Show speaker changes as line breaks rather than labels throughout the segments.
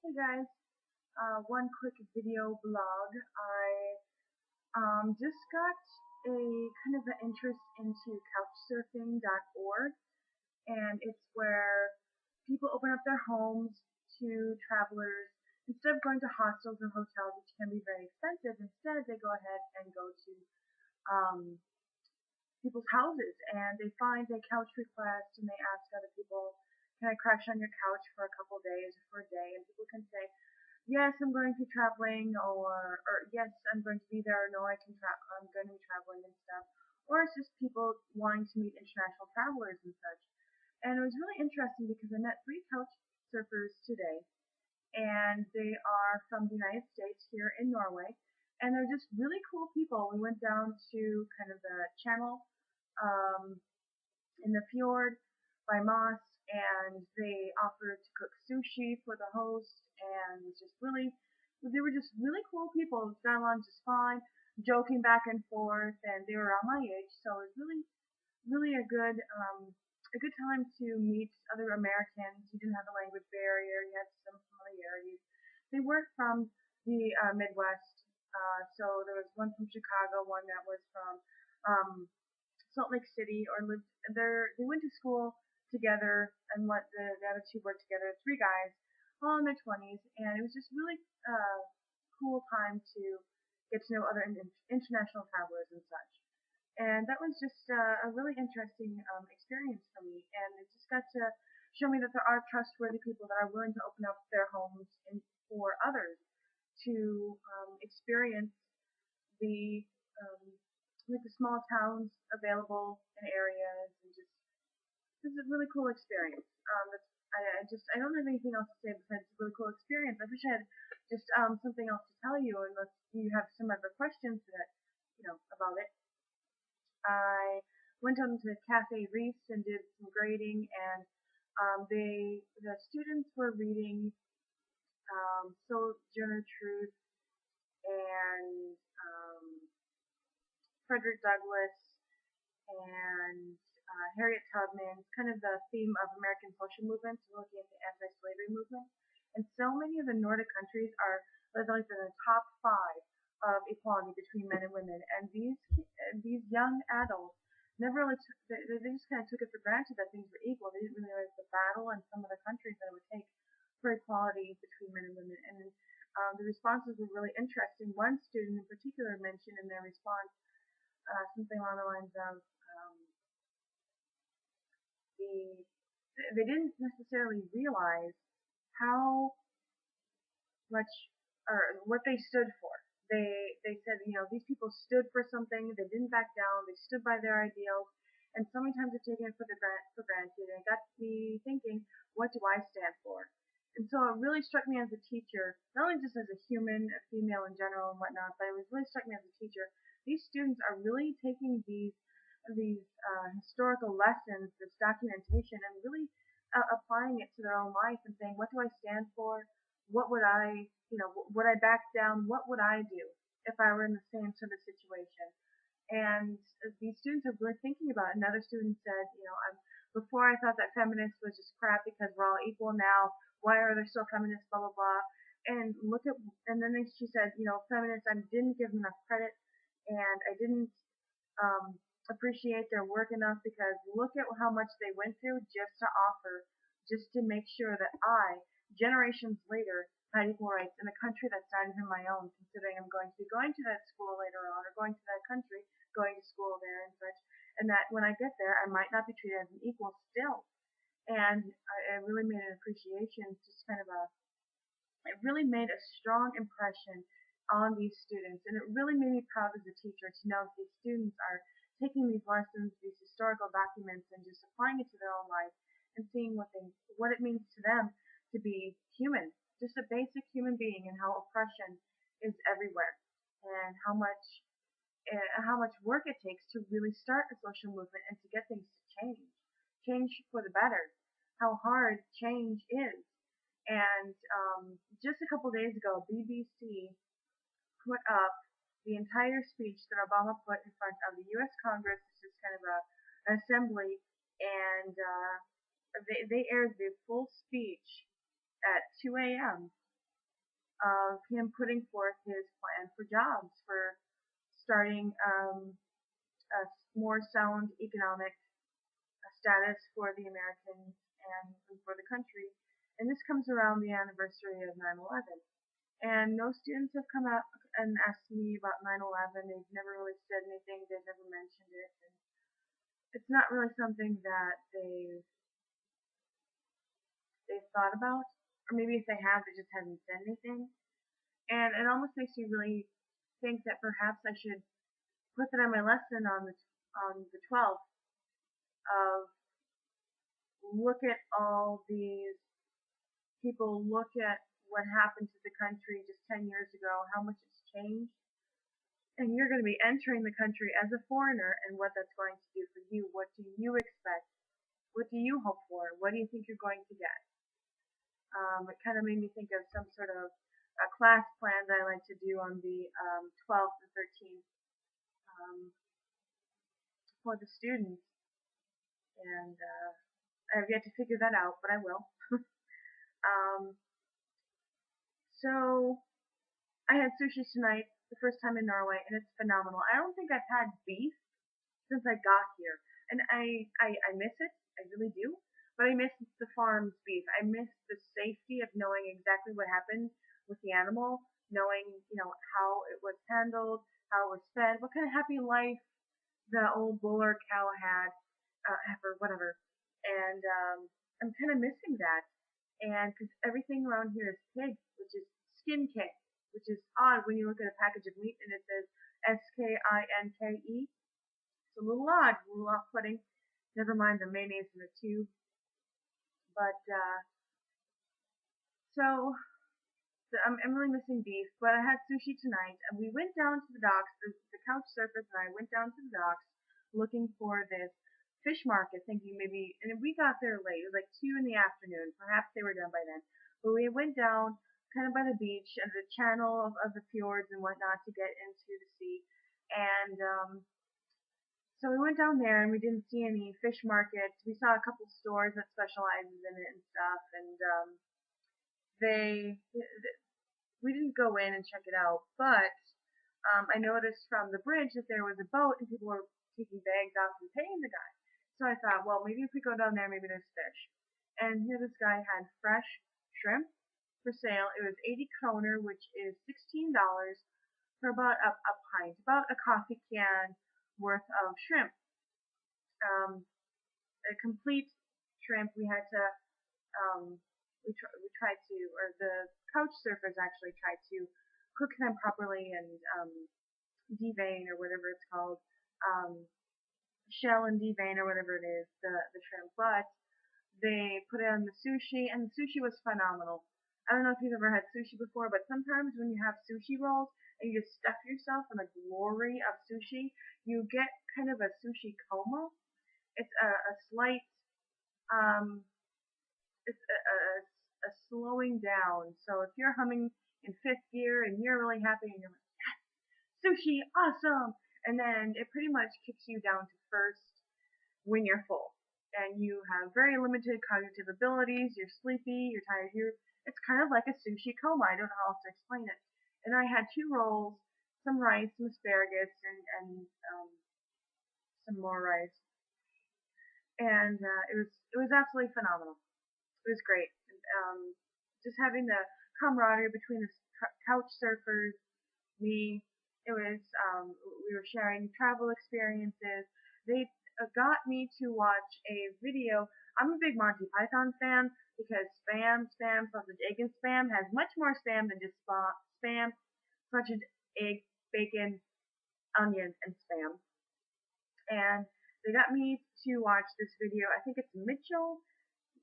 Hey guys, one quick video blog. I just got a kind of an interest into couchsurfing.org, and it's where people open up their homes to travelers. Instead of going to hostels or hotels, which can be very expensive, instead they go ahead and go to um, people's houses, and they find a couch request and they ask other people, can I crash on your couch for a couple days or for a day? And people can say, yes, I'm going to be traveling, or yes, I'm going to be there, or no, I'm going to be traveling and stuff. Or it's just people wanting to meet international travelers and such. And it was really interesting because I met three couch surfers today, and they are from the United States here in Norway, and they're just really cool people. We went down to kind of the channel um, in the fjord by Moss, and they offered to cook sushi for the host, and it was just really, they were just really cool people. Got along just fine, joking back and forth, and they were around my age, so it was really a good time to meet other Americans. You didn't have the language barrier, you had some familiarities. They weren't from the Midwest, so there was one from Chicago, one that was from um, Salt Lake City, or lived there. They went to school together, and the other two worked together. Three guys, all in their 20s, and it was just really cool time to get to know other international travelers and such. And that was just a really interesting experience for me, and it just got to show me that there are trustworthy people that are willing to open up their homes for others to experience the um, like the small towns available in areas, and just this is a really cool experience. I don't have anything else to say besides it's a really cool experience. I wish I had just something else to tell you, unless you have some other questions that about it. I went on to Cafe Reese and did some grading, and the students were reading Sojourner Truth and Frederick Douglass and Harriet Tubman, kind of the theme of American social movements, looking at the anti-slavery movement. And so many of the Nordic countries are like in the top five of equality between men and women. And these young adults never really they just kind of took it for granted that things were equal. They didn't really realize the battle in some of the countries that it would take for equality between men and women. And the responses were really interesting. One student in particular mentioned in their response something along the lines of the they didn't necessarily realize how much or what they stood for. They said, these people stood for something, they didn't back down, they stood by their ideals, and so many times they're taken it for granted, and it got me thinking, what do I stand for? And so it really struck me as a teacher, not only just as a human, a female in general and whatnot, but it was really struck me as a teacher. These students are really taking these historical lessons, this documentation, and really applying it to their own life and saying, what do I stand for? What would would I back down? What would I do if I were in the same sort of situation? And these students are really thinking about it. Another student said, before I thought that feminists was just crap because we're all equal now. Why are there still feminists? Blah blah blah. And she said, feminists, I didn't give them enough credit, and I didn't appreciate their work enough, because look at how much they went through just to make sure that I, generations later, had equal rights in a country that's not even my own, considering I'm going to be going to that school later on, or going to that country, going to school there and such, and that when I get there, I might not be treated as an equal still. And I really made an appreciation, it really made a strong impression on these students, and it really made me proud as a teacher to know that these students are taking these lessons, these historical documents, and just applying it to their own life, and seeing what it means to them to be human, just a basic human being, and how oppression is everywhere, and how much work it takes to really start a social movement and to get things to change for the better, how hard change is. And just a couple days ago, BBC put up the entire speech that Obama put in front of the U.S. Congress. It's just kind of an assembly, and they aired the full speech at 2 a.m. of him putting forth his plan for jobs, for starting a more sound economic status for the Americans and for the country. And this comes around the anniversary of 9/11. And no students have come out and asked me about 9/11. They've never really said anything. They've never mentioned it. And it's not really something that they've thought about. Or maybe if they have, they just haven't said anything. And it almost makes me really think that perhaps I should put that on my lesson on the 12th of look at all these people, look at what happened to the country just 10 years ago, how much it's changed. And you're going to be entering the country as a foreigner, and what that's going to do for you. What do you expect? What do you hope for? What do you think you're going to get? It kind of made me think of some sort of a class plan that I like to do on the 12th and 13th for the students. And I have yet to figure that out, but I will. um, so I had sushi tonight, the first time in Norway, and it's phenomenal. I don't think I've had beef since I got here, and I miss it. I really do. But I miss the farm's beef. I miss the safety of knowing exactly what happened with the animal, knowing how it was handled, how it was fed, what kind of happy life the old bull or cow had, heifer, whatever. And I'm kind of missing that. And because everything around here is pig, which is skin K, which is odd when you look at a package of meat and it says SKINKE. It's a little odd, a little off-putting. Never mind the mayonnaise in the tube. But so I'm really missing beef. But I had sushi tonight, and we went down to the docks. The couch surfers and I went down to the docks looking for this fish market, thinking maybe. And we got there late. It was like 2 in the afternoon. Perhaps they were done by then. But we went down kind of by the beach and the channel of the fjords and whatnot to get into the sea. And so we went down there and we didn't see any fish markets. We saw a couple stores that specializes in it and stuff, and they we didn't go in and check it out. But I noticed from the bridge that there was a boat and people were taking bags off and paying the guy. So I thought, well, maybe if we go down there, maybe there's fish. And here this guy had fresh shrimp for sale. It was 80 kroner, which is $16 for about a pint, about a coffee can worth of shrimp. A complete shrimp. We had to we tried to, or the couch surfers actually tried to cook them properly and devein or whatever it's called, shell and devein or whatever it is, the shrimp. But they put it on the sushi, and the sushi was phenomenal. I don't know if you've ever had sushi before, but sometimes when you have sushi rolls and you just stuff yourself in the glory of sushi, you get kind of a sushi coma. It's a slight, it's a slowing down. So if you're humming in fifth gear and you're really happy and you're like, yes, sushi, awesome, and then it pretty much kicks you down to first when you're full. And you have very limited cognitive abilities, you're sleepy, you're tired, it's kind of like a sushi coma. I don't know how else to explain it. And I had 2 rolls, some rice, some asparagus, and some more rice. And it was absolutely phenomenal. It was great. Just having the camaraderie between the couch surfers, me. It was we were sharing travel experiences. They got me to watch a video. I'm a big Monty Python fan because spam, sausage, egg, and spam has much more spam than just spam, sausage, egg, bacon, onion, and spam. And they got me to watch this video. I think it's Mitchell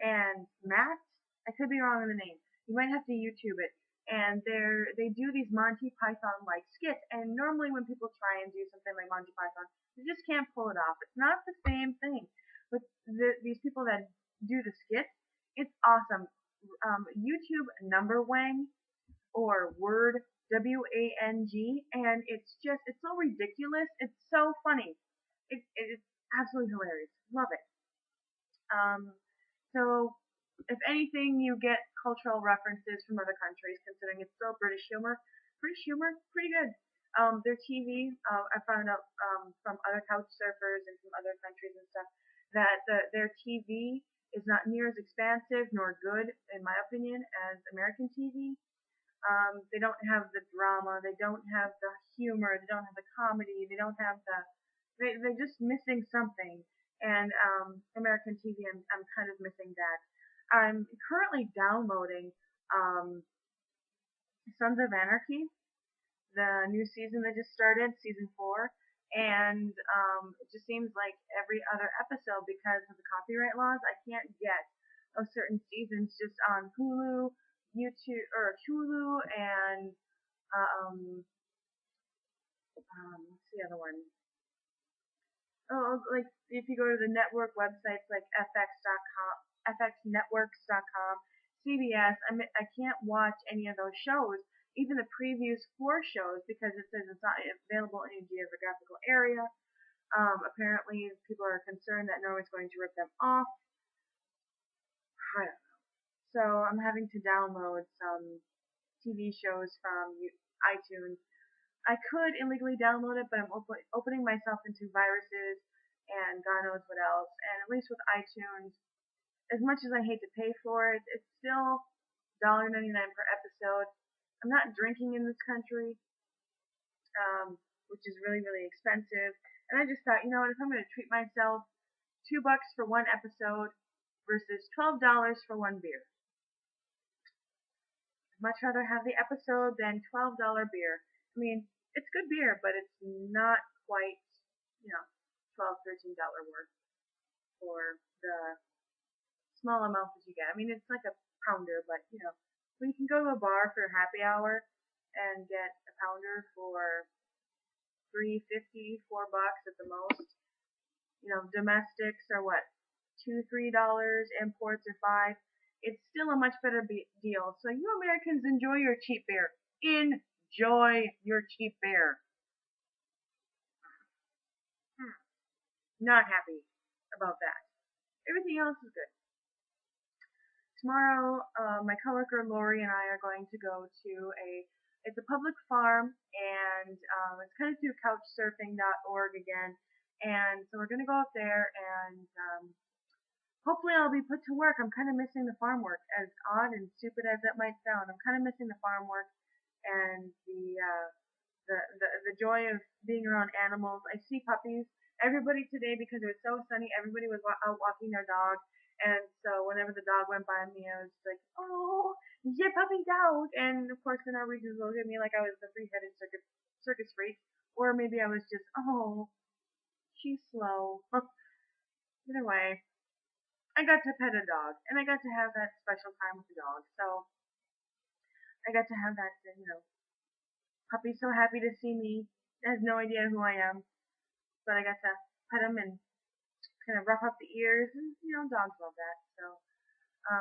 and Matt. I could be wrong on the name. You might have to YouTube it. And they do these Monty Python like skits. And normally when people try and do something like Monty Python, they just can't pull it off. It's not the same thing. But these people that do the skits, it's awesome. YouTube number wang or word WANG, and it's so ridiculous. It's so funny. It's absolutely hilarious. Love it. So if anything, you get cultural references from other countries, considering it's still British humor. British humor, pretty good. Their TV, I found out from other couch surfers and from other countries and stuff that their TV is not near as expansive nor good, in my opinion, as American TV. They don't have the drama, they don't have the humor, they don't have the comedy, they don't have the, they're just missing something. And American TV, I'm kind of missing that. I'm currently downloading um, Sons of Anarchy, the new season that just started, season 4, and it just seems like every other episode, because of the copyright laws, I can't get those certain seasons just on Hulu, YouTube, or Hulu, and what's the other one? Oh, like if you go to the network websites like FX.com, FXNetworks.com, CBS, I can't watch any of those shows, even the previews for shows, because it says it's not available in any geographical area. Apparently, people are concerned that Norway's going to rip them off. I don't know. So I'm having to download some TV shows from iTunes. I could illegally download it, but I'm opening myself into viruses and God knows what else. And at least with iTunes, as much as I hate to pay for it, it's still $1.99 per episode. I'm not drinking in this country, which is really, really expensive. And I just thought, you know what, if I'm going to treat myself, $2 for one episode versus $12 for one beer. I'd much rather have the episode than $12 beer. I mean, it's good beer, but it's not quite, $12, $13 worth for the small amount that you get. I mean, it's like a pounder, but when you can go to a bar for happy hour and get a pounder for $3.50, $4 at the most. Domestics are what, $2, $3, imports are $5. It's still a much better deal. So you Americans, enjoy your cheap beer. Enjoy your cheap beer. Not happy about that. Everything else is good. Tomorrow, my coworker Lori and I are going to go to it's a public farm, and it's kind of through couchsurfing.org again. And so we're going to go up there, and hopefully I'll be put to work. I'm kind of missing the farm work, as odd and stupid as that might sound. I'm kind of missing the farm work and the joy of being around animals. I see puppies. Everybody today, because it was so sunny, everybody was out walking their dog. And so whenever the dog went by me, I was just like, oh, your puppy's out. And of course, the Norwegians looked at me like I was the three-headed circus freak. Or maybe I was just, oh, she's slow. Either way, I got to pet a dog. And I got to have that special time with the dog. So I got to have that, puppy's so happy to see me. Has no idea who I am. But I got to pet him and kind of rough up the ears, and dogs love that. So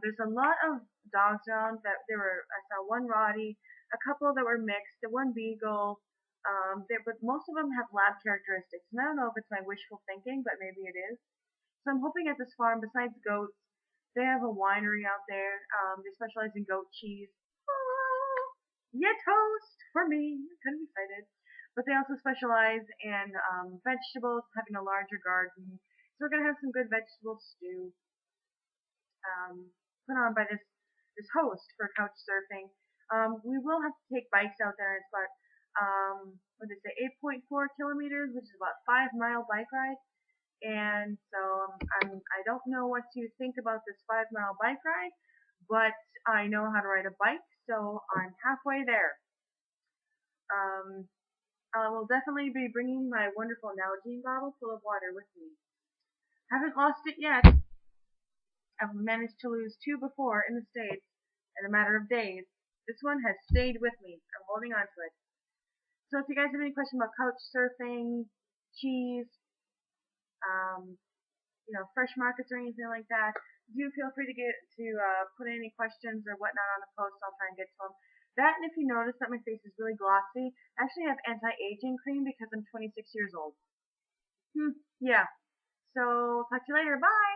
there's a lot of dogs around. I saw one Rottie, a couple that were mixed, the one Beagle, but most of them have lab characteristics. And I don't know if it's my wishful thinking, but maybe it is. So I'm hoping at this farm, besides goats, they have a winery out there. They specialize in goat cheese. Yeah, toast for me. I'm kind of excited. But they also specialize in vegetables, having a larger garden. So we're going to have some good vegetable stew put on by this host for couch surfing. We will have to take bikes out there. It's about, what did they say, 8.4 kilometers, which is about 5-mile bike ride. And so I don't know what to think about this 5-mile bike ride, but I know how to ride a bike, so I'm halfway there. I will definitely be bringing my wonderful Nalgene bottle full of water with me. Haven't lost it yet. I've managed to lose 2 before in the States in a matter of days. This one has stayed with me. I'm holding on to it. So if you guys have any questions about couch surfing, cheese, fresh markets or anything like that, do feel free to put any questions or whatnot on the post. I'll try and get to them. That, and if you notice that my face is really glossy, I actually have anti-aging cream because I'm 26 years old. Yeah. So, talk to you later. Bye!